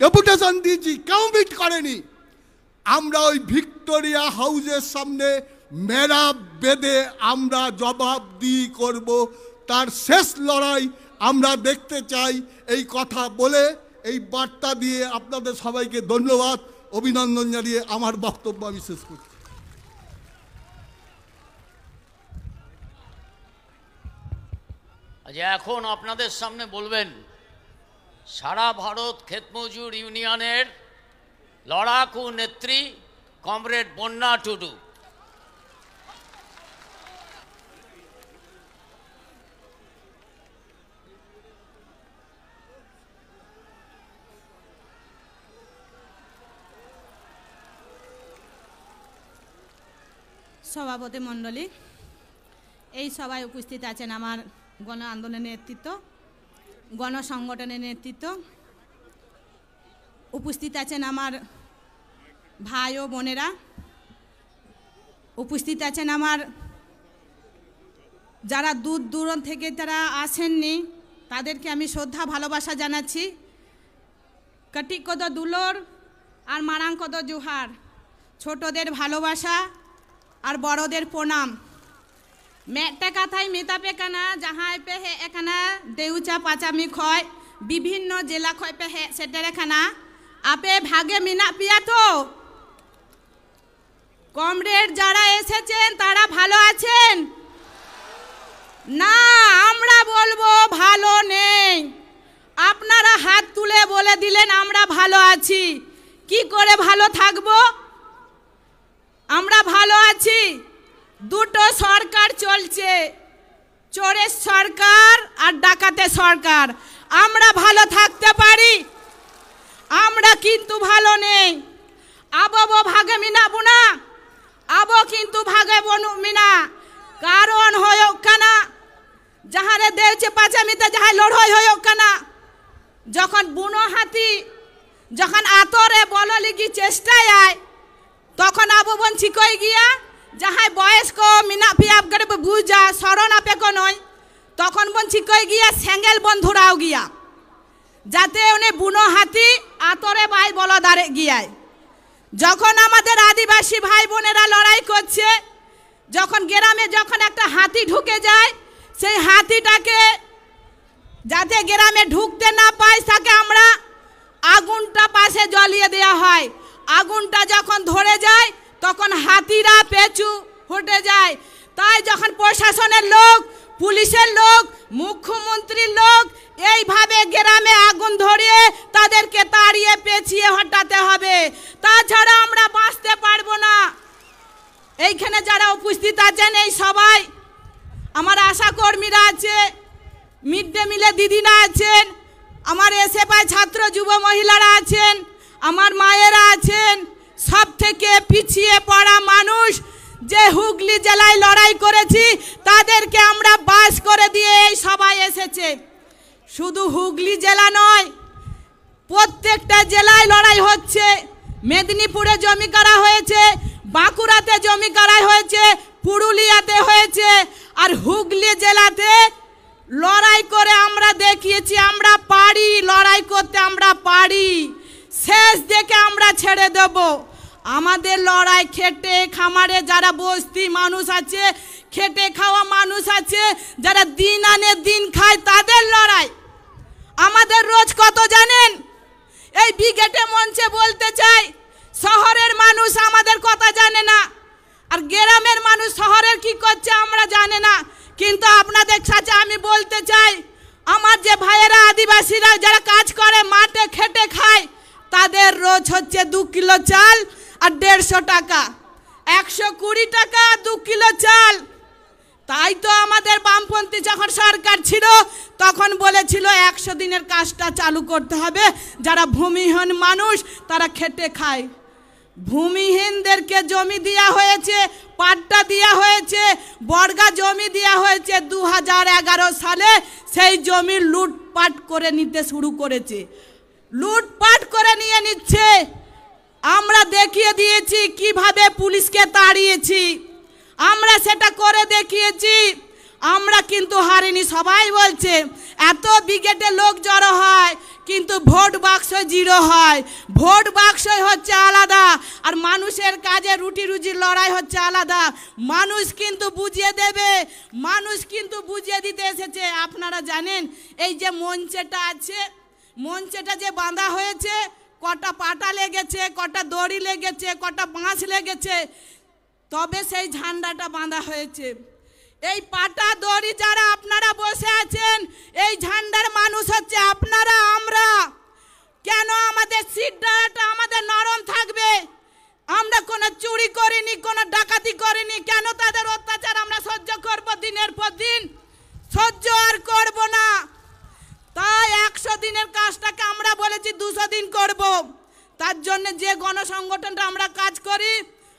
Deputation দিয়েছি, কেউ meet করেনি। আমরা ওই ভিক্টোরিয়া হাউসের সামনে মেরা বেঁধে আমরা জবাবদিহি করব, তার শেষ লড়াই আমরা দেখতে চাই। এই কথা বলে, এই বার্তা দিয়ে আপনাদের সবাইকে ধন্যবাদ, অভিনন্দন জানিয়ে আমার বক্তব্য আমি শেষ করছি। আজ এখন আপনাদের সামনে বলবেন সারা ভারত ক্ষেতমজুর ইউনিয়নের লড়াকু নেত্রী কমরেড বন্যা টুডু। সভাপতি মণ্ডলী, এই সভায় উপস্থিত আছেন আমার গণ আন্দোলনের নেতৃত্ব, গণসংগঠনের নেতৃত্ব, উপস্থিত আছেন আমার ভাই ও বোনেরা, উপস্থিত আছেন আমার যারা দূর দূরান্ত থেকে তারা আসেননি, তাদেরকে আমি শ্রদ্ধা ভালোবাসা জানাচ্ছি। কটিক কদ দুলোর আর মারাং কদ জোহার, ছোটদের ভালোবাসা আর বড়দের প্রণাম। মেটা কথাই মেতাপে কানা যাহাই পে হে এখানা দেউচা পাচামি খয় বিভিন্ন জেলা খয় পে হে সেটারে খানা আপে ভাগে মিনা পিয়া তো কমরেড যারা এসেছেন তারা ভালো আছেন না? আমরা বলবো ভালো নেই। আপনারা হাত তুলে বলে দিলেন আমরা ভালো আছি। কি করে ভালো থাকবো? আমরা ভালো আছি। দুটো সরকার চলছে, চোরের সরকার আর ডাকাতের সরকার। আমরা ভালো থাকতে পারি? আমরা কিন্তু ভালো নেই। আবো ভাগে মিনাবো না, আবো কিন্তু ভাগে বনু মিনা। কারণ হয়োক কানা যাহারে দেউছে পাচামিতে যাহাই লড়াই হয়োক কানা, যখন বুনো হাতি যখন আতরে বললিগি চেষ্টায় আয়, তখন আবো বন ছিকই গিয়া যাহাই বয়স্ক মিনা পিয়াব করে বুঝা শরণ আপে নয়, তখন বন ছিকই গিয়া স্যাঙ্গেল বন্ধুরাও গিয়া যাতে উনি বুনো হাতি আতরে বাই বলদারে গিয়ায়। যখন আমাদের আদিবাসী ভাই বোনেরা লড়াই করছে, যখন গ্রামে যখন একটা হাতি ঢুকে যায়, সেই হাতিটাকে যাতে গ্রামে ঢুকতে না পায় তাকে আমরা আগুনটা পাশে জ্বলিয়ে দেওয়া হয়। আগুনটা যখন ধরে যায় তখন হাতিরা পেছু হটে যায়। তাই যখন প্রশাসনের লোক, পুলিশের লোক, মুখ্যমন্ত্রীর লোক এইভাবে গ্রামে আগুন ধরিয়ে তাদেরকে তাড়িয়ে পেছিয়ে হটাতে হবে, তাছাড়া আমরা বাঁচতে পারবো না। এইখানে যারা উপস্থিত আছেন এই সবাই আমার আশা কর্মীরা আছে, মিড ডে মিলে দিদিরা আছেন, আমার এসএফআই ছাত্র যুব মহিলারা আছেন, আমার মায়েরা আছেন। সব থেকে পিছিয়ে পড়া মানুষ যে হুগলি জেলায় লড়াই করেছি তাদেরকে আমরা বাস করে দিয়ে এই সবাই এসেছে। শুধু হুগলি জেলা নয়, প্রত্যেকটা জেলায় লড়াই হচ্ছে। মেদিনীপুরে জমি করা হয়েছে, বাঁকুড়াতে জমি করা হয়েছে, পুরুলিয়াতে হয়েছে, আর হুগলি জেলাতে লড়াই করে আমরা দেখিয়েছি আমরা পারি, লড়াই করতে আমরা পারি। শেষ দেখে আমরা ছেড়ে দেব। আমাদের লড়াই খেটে খামারে যারা বস্তি মানুষ আছে, খেটে খাওয়া মানুষ আছে, যারা দিন আনে দিন খায়, তাদের লড়াই। আমাদের রোজ কত জানেন? এই ব্রিগেডে মঞ্চে বলতে চাই, শহরের মানুষ আমাদের কথা জানে না, আর গ্রামের মানুষ শহরের কি করছে আমরা জানে না। কিন্তু আপনাদের সাথে আমি বলতে চাই, আমার যে ভাইয়েরা আদিবাসীরা যারা কাজ করে মাঠে খেটে খায়, তাদের রোজ হচ্ছে 2 কিলো চাল আর 150 টাকা, 120 টাকা 2 কিলো চাল। তাই তো আমাদের বামপন্থী যখন সরকার ছিল তখন বলেছিল 100 দিনের কাজটা চালু করতে হবে, যারা ভূমিহীন মানুষ তারা খেটে খায়। ভূমিহীনদেরকে জমি দেওয়া হয়েছে, পাট্টা দেওয়া হয়েছে, বর্গা জমি দেওয়া হয়েছে 2011 সালে। সেই জমি লুটপাট করে নিতে শুরু করেছে, লুটপাট করে নিয়ে নিচ্ছে। আমরা দেখিয়ে দিয়েছি কিভাবে পুলিশকে তাড়িয়েছি, আমরা সেটা করে দেখিয়েছি। আমরা কিন্তু হারিনি। সবাই বলছে এত ব্রিগেডে লোক জড়ো হয়, কিন্তু ভোট বাক্স জিরো হয়। ভোট বাক্সই হচ্ছে আলাদা, আর মানুষের কাজে রুটি রুজির লড়াই হচ্ছে আলাদা। মানুষ কিন্তু বুঝিয়ে দেবে, মানুষ কিন্তু বুঝিয়ে দিতে এসেছে। আপনারা জানেন এই যে মঞ্চেটা আছে, মঞ্চেটা যে বাঁধা হয়েছে, কটা পাটা লেগেছে, কটা দড়ি লেগেছে, কটা বাঁশ লেগেছে, তবে সেই ঝান্ডাটা বাঁধা হয়েছে। এই পাটা দড়ি যারা আপনারা বসে আছেন, এই ঝান্ডার মানুষ হচ্ছে আপনারা, আমরা। কেন আমাদের সিটটা আমাদের নরম থাকবে? আমরা কোনো চুরি করিনি, কোনো ডাকাতি করিনি, কেন তাদের অত্যাচার আমরা সহ্য করব দিনের পর দিন? সহ্য আর করব না। তাই 100 দিনের কাজটাকে আমরা বলেছি 200 দিন করব। তার জন্য যে গণসংগঠনটা আমরা কাজ করি,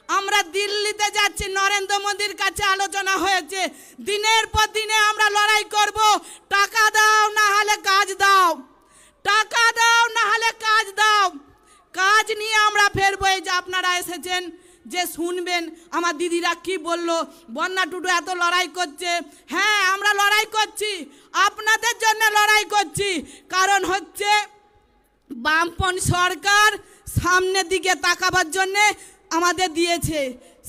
আমরা দিল্লিতে যাচ্ছি, নরেন্দ্র মোদীর কাছে আলোচনা হয়েছে, দিনের পর দিনে আমরা লড়াই করব। টাকা দাও না হলে কাজ দাও, টাকা দাও না হলে কাজ দাও। কাজ নিয়ে আমরা ফেরবো। এই যে আপনারা এসেছেন, যে শুনবেন আমার দিদিরা কি বললো, বন্যা টুডু এত লড়াই করছে। হ্যাঁ, আমরা লড়াই করছি, আপনাদের জন্য লড়াই করছি। কারণ হচ্ছে বামপন্থী সরকার সামনের দিকে তাকাবার জন্যে আমাদের দিয়েছে,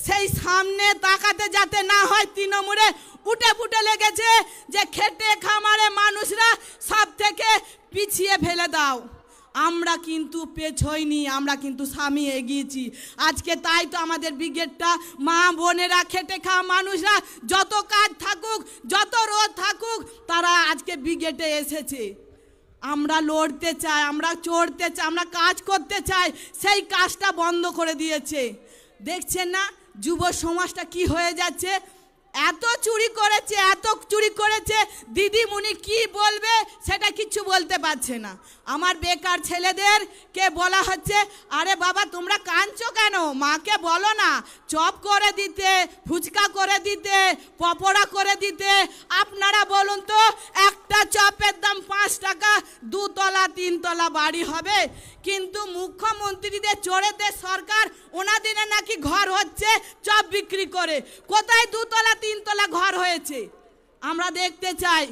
সেই সামনে তাকাতে যাতে না হয় তৃণমূলে উঠে ফুটে লেগেছে যে খেটে খামারে মানুষরা সব থেকে পিছিয়ে ফেলে দাও। আমরা কিন্তু পেছইনি, আমরা কিন্তু সামনে এগিয়েছি আজকে। তাই তো আমাদের ব্রিগেডটা, মা বোনেরা, খেটে খাওয়া মানুষরা, যত কাজ থাকুক, যত রোদ থাকুক, তারা আজকে ব্রিগেডে এসেছে। আমরা লড়তে চাই, আমরা চড়তে চাই, আমরা কাজ করতে চাই, সেই কাজটা বন্ধ করে দিয়েছে। দেখছেন না যুব সমাজটা কি হয়ে যাচ্ছে? এত চুরি করেছে, এত চুরি করেছে, দিদিমণি কি বলবে সেটা কিছু বলতে পারছে না। আমার বেকার ছেলেদেরকে বলা হচ্ছে, আরে বাবা তোমরা কাঁদছো কেন? মাকে বলো না চপ করে দিতে, ফুচকা করে দিতে, পকোড়া করে দিতে। আপনারা বলুন তো, একটা চপের দাম 5 টাকা, 2 তলা 3 তলা বাড়ি হবে। কিন্তু মুখ্যমন্ত্রীদের চোরেদের সরকার, ওনাদের নাকি ঘর হচ্ছে চপ বিক্রি করে। কোথায় 2 তলা 3 তলা ঘর হয়েছে? আমরা দেখতে চাই,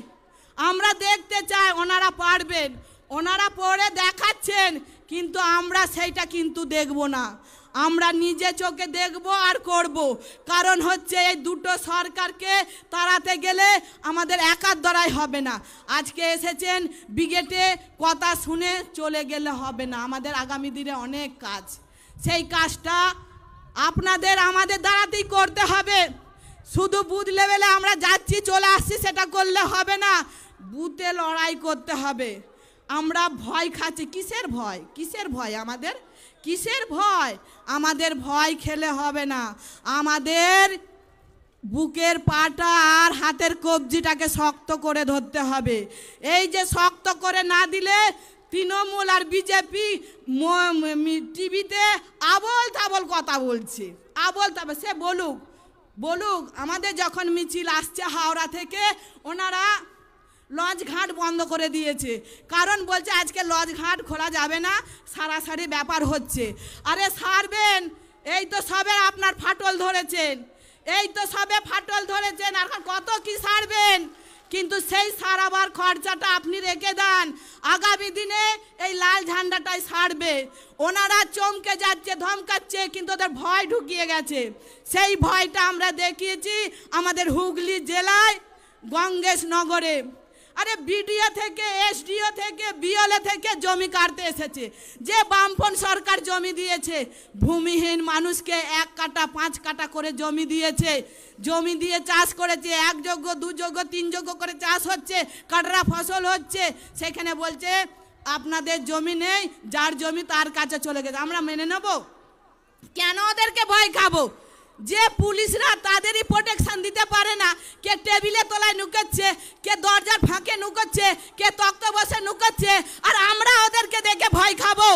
আমরা দেখতে চাই। ওনারা পারবেন, ওনারা পড়ে দেখাচ্ছেন, কিন্তু আমরা সেইটা কিন্তু দেখব না। আমরা নিজে চোখে দেখব আর করব। কারণ হচ্ছে এই দুটো সরকারকে তাড়াতে গেলে আমাদের একার দ্বারাই হবে না। আজকে এসেছেন ব্রিগেডে, কথা শুনে চলে গেলে হবে না। আমাদের আগামী দিনে অনেক কাজ, সেই কাজটা আপনাদের আমাদের দ্বারাতেই করতে হবে। শুধু বুথ লেভেলে আমরা যাচ্ছি চলে আসছি সেটা করলে হবে না, বুথে লড়াই করতে হবে। আমরা ভয় খাচ্ছি, কিসের ভয়? কিসের ভয় আমাদের? কিসের ভয়? আমাদের ভয় খেলে হবে না। আমাদের বুকের পাটা আর হাতের কবজিটাকে শক্ত করে ধরতে হবে। এই যে শক্ত করে না দিলে তৃণমূল আর বিজেপি টিভিতে আবল তাবল কথা বলছে, আবল তাবল। সে বলুক, বলুক। আমাদের যখন মিছিল আসছে হাওড়া থেকে, ওনারা লঞ্চ ঘাট বন্ধ করে দিয়েছে। কারণ বলছে আজকে লঞ্চ ঘাট খোলা যাবে না, সারাসারি ব্যাপার হচ্ছে। আরে সারবেন, এই তো সবে আপনার ফাটল ধরেছেন, এই তো সবে ফাটল ধরেছেন, আর কত কি সারবেন? কিন্তু সেই সারাবার খরচাটা আপনি রেখে দেন, আগামী দিনে এই লাল ঝান্ডাটাই সারবে। ওনারা চমকে যাচ্ছে, ধমকাচ্ছে, কিন্তু ওদের ভয় ঢুকিয়ে গেছে। সেই ভয়টা আমরা দেখিয়েছি আমাদের হুগলি জেলায় গঙ্গেশনগরে। আরে বিডিও থেকে, এসডিও থেকে, বিএলএ থেকে জমি কাটতে এসেছে। যে বামপন্থী সরকার জমি দিয়েছে, ভূমিহীন মানুষকে 1 কাঠা 5 কাঠা করে জমি দিয়েছে। জমি দিয়ে চাষ করেছে, 1 যোগ্য 2 যোগ্য 3 যোগ্য করে চাষ হচ্ছে, কাটরা ফসল হচ্ছে। সেখানে বলছে আপনাদের জমি নেই, যার জমি তার কাছে চলে গেছে। আমরা মেনে নেব? কেন ওদেরকে ভয় খাবো? যে পুলিশরা তাদেরই প্রোটেকশন দিতে পারে না, কে টেবিলে তলায় নুকাচ্ছে, কে দরজার ফাঁকে নুকাচ্ছে, কে তক্ত বসে নুকাচ্ছে, আর আমরা ওদেরকে দেখে ভয় খাবো?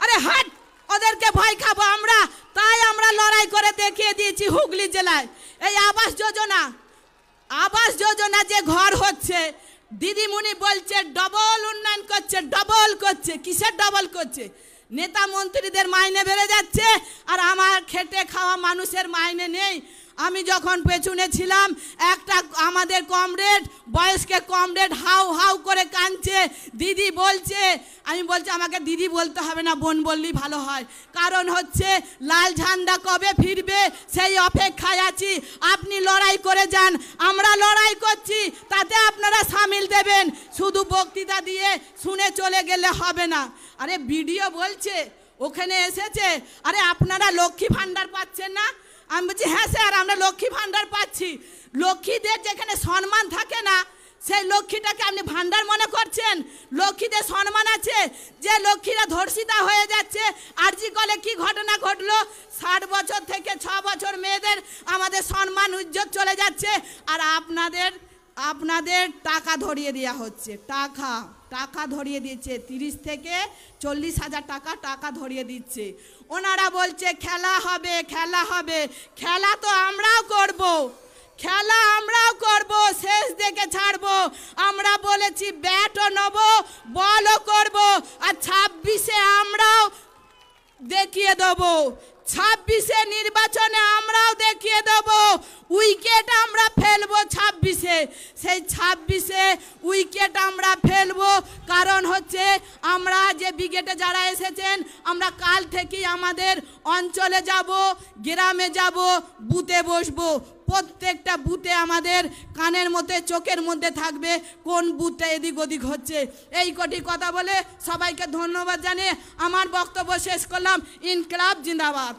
আরে হাট, ওদেরকে ভয় খাবো আমরা? তাই আমরা লড়াই করে দেখিয়ে দিয়েছি হুগলি জেলায় এই আবাস যোজনা। আবাস যোজনা যে ঘর হচ্ছে, দিদিমণি বলছে ডবল উন্নয়ন করছে, ডবল করছে। কিসের ডবল করছে? নেতা মন্ত্রীদের মাইনে বেড়ে যাচ্ছে, আর আমার খেটে খাওয়া মানুষের মাইনে নেই। আমি যখন পেছনে ছিলাম একটা আমাদের কমরেড বয়স্ক কমরেড হাউ হাউ করে কাঁদছে, দিদি বলছে। আমি বলছি আমাকে দিদি বলতে হবে না, বোন বললেই ভালো হয়। কারণ হচ্ছে লাল ঝান্ডা কবে ফিরবে সেই অপেক্ষায় আছি। আপনি লড়াই করে যান, আমরা লড়াই করছি, তাতে আপনারা সামিল দেবেন। শুধু বক্তৃতা দিয়ে শুনে চলে গেলে হবে না। আরে ভিডিও বলছে ওখানে এসেছে, আরে আপনারা লক্ষ্মী ভাণ্ডার পাচ্ছেন না? আমি বলছি হ্যাঁ স্যার আমরা লক্ষ্মী ভাণ্ডার পাচ্ছি। লক্ষ্মীদের যেখানে সম্মান থাকে না সেই লক্ষ্মীটাকে আপনি ভাণ্ডার মনে করছেন? লক্ষ্মীদের সম্মান আছে। যে লক্ষ্মীরা ধর্ষিতা হয়ে যাচ্ছে, আরজি কলে কি ঘটনা ঘটলো, 60 বছর থেকে 6 বছর মেয়েদের আমাদের সম্মান ইজ্জত চলে যাচ্ছে। আর আপনাদের টাকা ধরিয়ে দেওয়া হচ্ছে। টাকা ধরিয়ে দিচ্ছে, 30 থেকে 40 হাজার টাকা ধরিয়ে দিচ্ছে। ওনারা বলছে খেলা হবে। খেলা তো আমরাও করব, শেষ দেখে ছাড়বো। আমরা বলেছি ব্যাটও নেব, বলও করব। আর 26-এ আমরাও দেখিয়ে দেবো, 26-এ নির্বাচনে আমরাও দেখিয়ে দেবো উইকেট আমরা ফেলবো 26-এ। সেই 26-এ উইকেট আমরা ফেলবো। কারণ হচ্ছে আমরা যে ব্রিগেডে যারা এসেছেন, আমরা কাল থেকেই আমাদের অঞ্চলে যাব, গ্রামে যাব, বুথে বসবো। প্রত্যেকটা বুথে আমাদের কানের মধ্যে চোখের মধ্যে থাকবে কোন বুথটা এদিক ওদিক হচ্ছে। এই কটি কথা বলে সবাইকে ধন্যবাদ জানিয়ে আমার বক্তব্য শেষ করলাম। ইনকলাব জিন্দাবাদ।